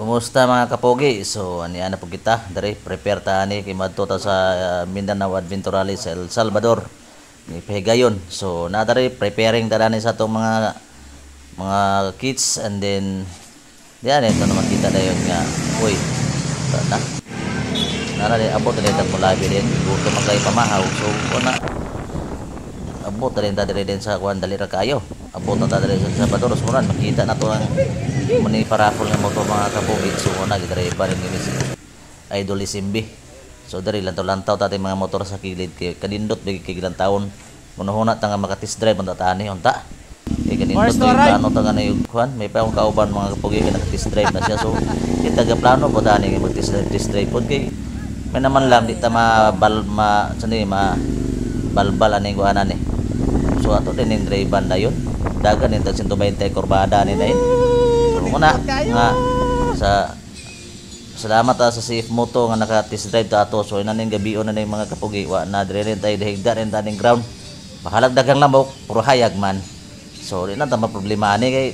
Kumusta mga kapogi? So ani po kita dari prepare ta ani kay madto ta sa Mindanao Adventure Rally sa El Salvador ni Pahigayon. So na dari preparing ta dani sa atong mga kits, and then diyan ito na makita dayon nga uy na nara di abot din ta mulabi din gusto magkay pamahaw. So una abot din ta dire din sa kuan dali ra kayo. Abot na ta dire sa Salvador. So makita na to ang mani parapol nga motor mga kapogi. So una gidriver ni si Idol Isimbi. So dari lantaw-lantaw ta mga motor sa kilid kay kanindot bigi kay ilang taon munahuna ta nga maka-test drive unta tani unta kay kanindot plano ta nga yung kuan may pa kauban mga kapogi nga naka-test drive na siya. So kita ga plano po tani nga mag-test drive pod kay may naman lang di ta balbal ani kuanan ni. So ato din ning drive dayon dagan ni 120 kurbada ni dayon. Una nga sa salamat sa Safe Moto nga naka-test drive ta ato. So inaning gabion na ning mga kapugi wa na dire rin tay dihigda rin taning ground bahalag dagang lamok puro hayag man. So di na ta problema ani kay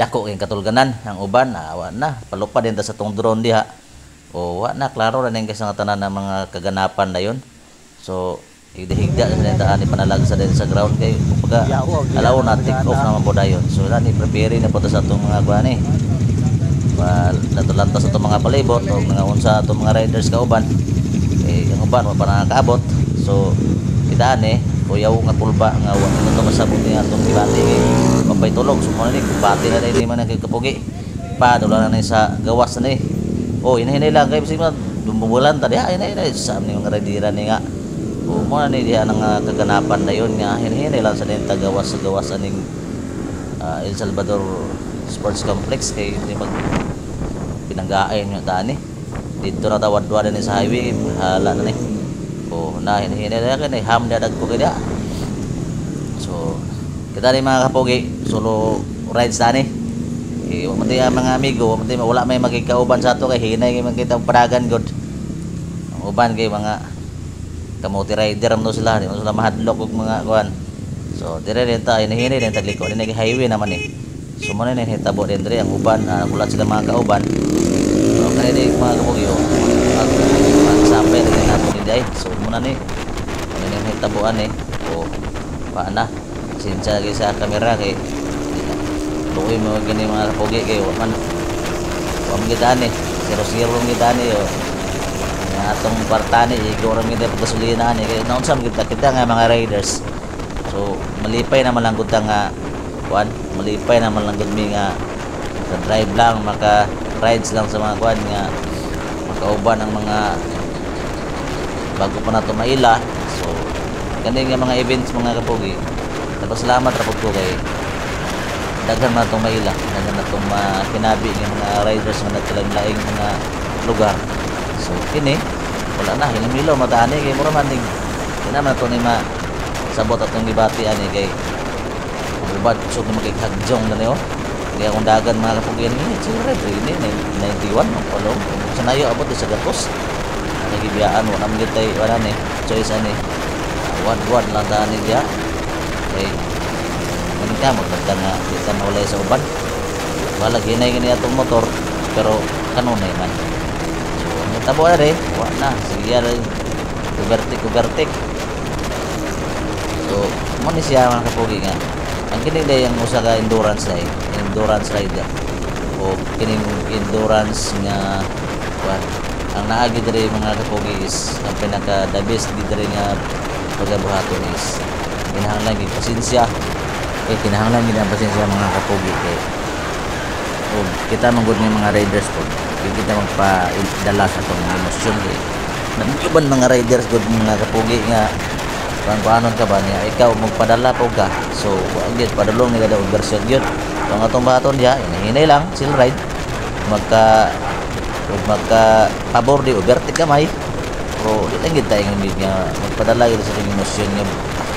dako kay katulganan ang uban wa na palupad din ta sa tong drone diha o wa na klaro ra ning sa tanan ng mga kaganapan dayon. So higda sa ani panalag sa din sa ground kay pagka alaw na take off naman po dayon. So na ni prepare na po sa atong mga kuan ni natulanta sa atong mga palibot o mga unsa atong mga riders kauban ang uban wa pa nakakaabot. So kita ani kuyaw nga pulba nga wa nito masabot ni atong gibati kay mapay tulog. So mo ni bati na ni man kay kapugi pa dula na sa gawas ni inahinay lang kay bisig dumbulan ta diha inahinay sa mga ridera ni nga mo na ni diha nang kaganapan na yun nga hinay lang sa din tagawas sa gawas aning El Salvador Sports Complex kay hindi mag pinanggain yung tani dito na tawad-wad ni sa highway hala na ni na hinay na kay ham dadag ko kaya. So kita ni mga kapogi solo rides tani mati mga amigo mati wala may magikauban sa ato kay hinay kay makita padagan god ang uban kay mga kamuti rider mo sila di mo sila mahadlok og mga kuan. So dire rin ta inahinay din tagliko din highway naman ni. So mo na hitabo din dire ang uban kulat sila mga kauban. So kay di mga kapogi sampay din nato ni day. So mo na ni hitabuan ni paana sinsa gi sa kamera kay luoy mo gani mga kapogi kay wa man gitan ni 0-0 gitan ni atong partani igoro mi day pagasolina ni kay naunsa kita nga mga riders. So malipay naman lang gud nga kuan malipay naman lang gud mi nga sa drive lang maka rides lang sa mga kuan nga makauban ang mga bago pa nato maila. So kani nga mga events mga kapogi nagpasalamat ra pud ko kay daghan man atong maila daghan atong makinabi nga mga riders nga naglaing mga lugar. So kini wala na hinamilaw matani kay mura man ning kinaman to ni sabot atong gibati ani kay ubad so magkihagjong na niyo kaya kung dagan mga kapugian ni sure ini 91 palo sanayo abot sa gatos nagibiyaan wala man gitay wala ni choice ani wad lang tani dia kay manita magdagda nga kita nawalay sa uban wala ginay gini atong motor pero kanunay man. Tabo na rin, wala na, sige rin, kubertik. So, mo ni siya mga kapugi nga, ang kinig yung usa ka endurance rider, o kining endurance nga, ang naagi rin mga kapugi is, ang pinaka-the best rin nga pagkabuhaton is, kinahanglan yung pasensya, kinahanglan yung pasensya mga kapugi, kita manggod ng mga riders po, kita magpadala sa itong emosyon nagkuban mga riders good mga kapugi nga paano ka ba niya ikaw magpadala po ka. So agad padulong ni kada version yun ang atong baton diya hinahinay lang chill ride magka pabor di overtake kamay pero di lang gid tayo nga magpadala gid sa itong emosyon nga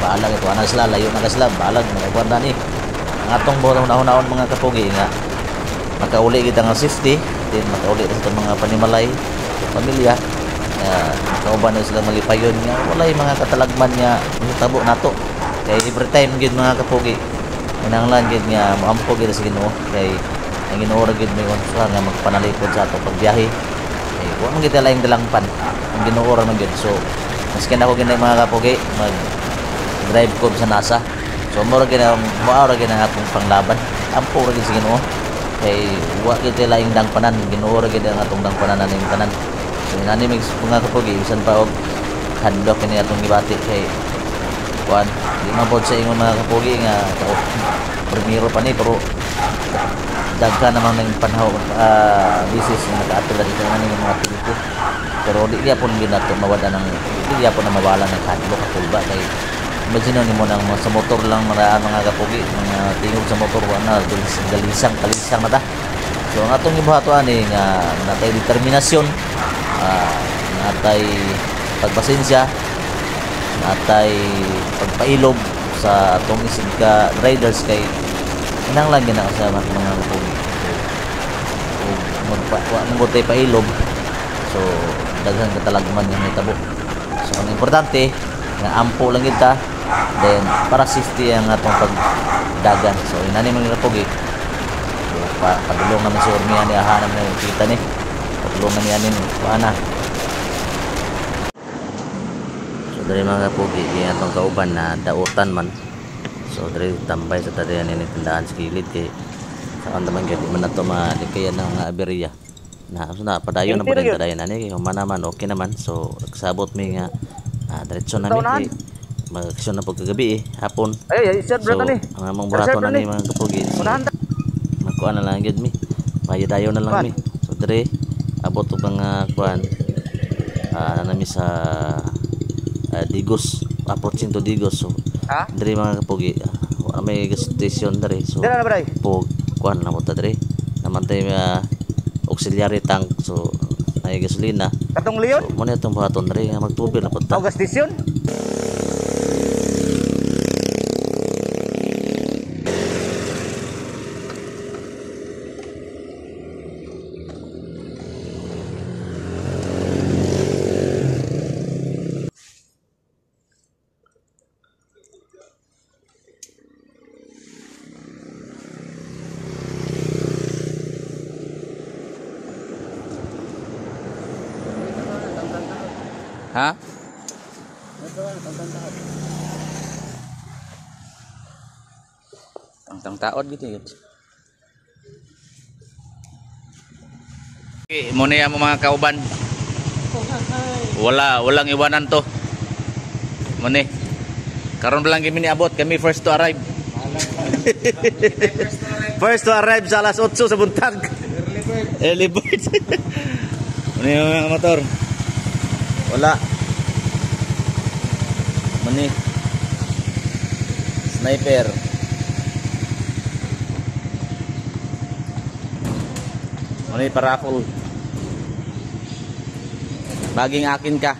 balag ito ana sila layo na sila balag magkuan ni ang atong botong naon mga kapugi nga makauli kita nga safety din makauli sa mga panimalay pamilya kauban na sila malipayon nga walay mga katalagman nga tabo nato kay every time gid mga kapugi kinahanglan gid nga moampo gid sa Ginoo kay ang ginuora gid may unsa nga magpanalipod sa atong pagbiyahe. Wa man kita laing dalang pan ang ginuora man gyud. So maski na ako ginay mga kapogi mag drive ko sa NASA. So mura gid ang atong panglaban. Ampo ra gid sa Ginoo. Kay wa kita laing dangpanan, ginuora gid ang atong dangpanan ning tanan. So nani mga kapogi bisan pa og hadlok kini atong gibati kay kuan di mabot sa ingon mga kapogi nga primero pa ni pero dagka naman ng panhaw bisis nga nakaatula dito nga ning mga pilko. Pero di gyapon ginato mawala ng di gyapon na mawala ng hadlok katulba kay imagine nimo nang sa motor lang mga kapogi mga tingog sa motor wa na galisang na ta. So ang atong gibuhato ani nga natay determinasyon, natay pagpasensya, natay pagpailog sa atong isig ka riders kay kinahanglan gina sa mga kapogi. Magpatay pailog. So daghan katalagman nga hitabo. So ang importante nga ampo lang kita, then para safety ang atong pagdagan. So inani man kapogi. Padulong naman si Ormia ni ahanam na kita ni. Padulungan niya nin paana. So dari mga kapogi kaya atong kauban na dautan man. So dari tambay sa tarihan ni tandaan sa kilid kay sa naman gyud man ato malikayan ng aberya. Na so na padayon na pud tadayon ani kay humana man okay naman. So nagsabot mi nga diretso na mi kay mag-aksyon na pud kagabi hapon. So ang among burato na ni mga kapogi. Kuan na lang gyud mi. Mayadayon na lang mi. So dire abot og mga kuan nami sa Digos, approaching to Digos. So dire mga kapogi may gas station dire. So po kuan na mo ta dire. Namantay auxiliary tank. So may gasolina. Katong Leon? So, mo na itong buhaton dire nga magtubil na pud ta. Gas station? Ha? Tang taod gitu yun. Okay, muna yan mga kauban. Walang iwanan to. Muna. Karon lang kami niabot, kami first to arrive. First to arrive sa alas 8 sa buntag. Early bird. Muna yung mga motor. Wala. Mani. Sniper. Mani parakol. Baging akin ka.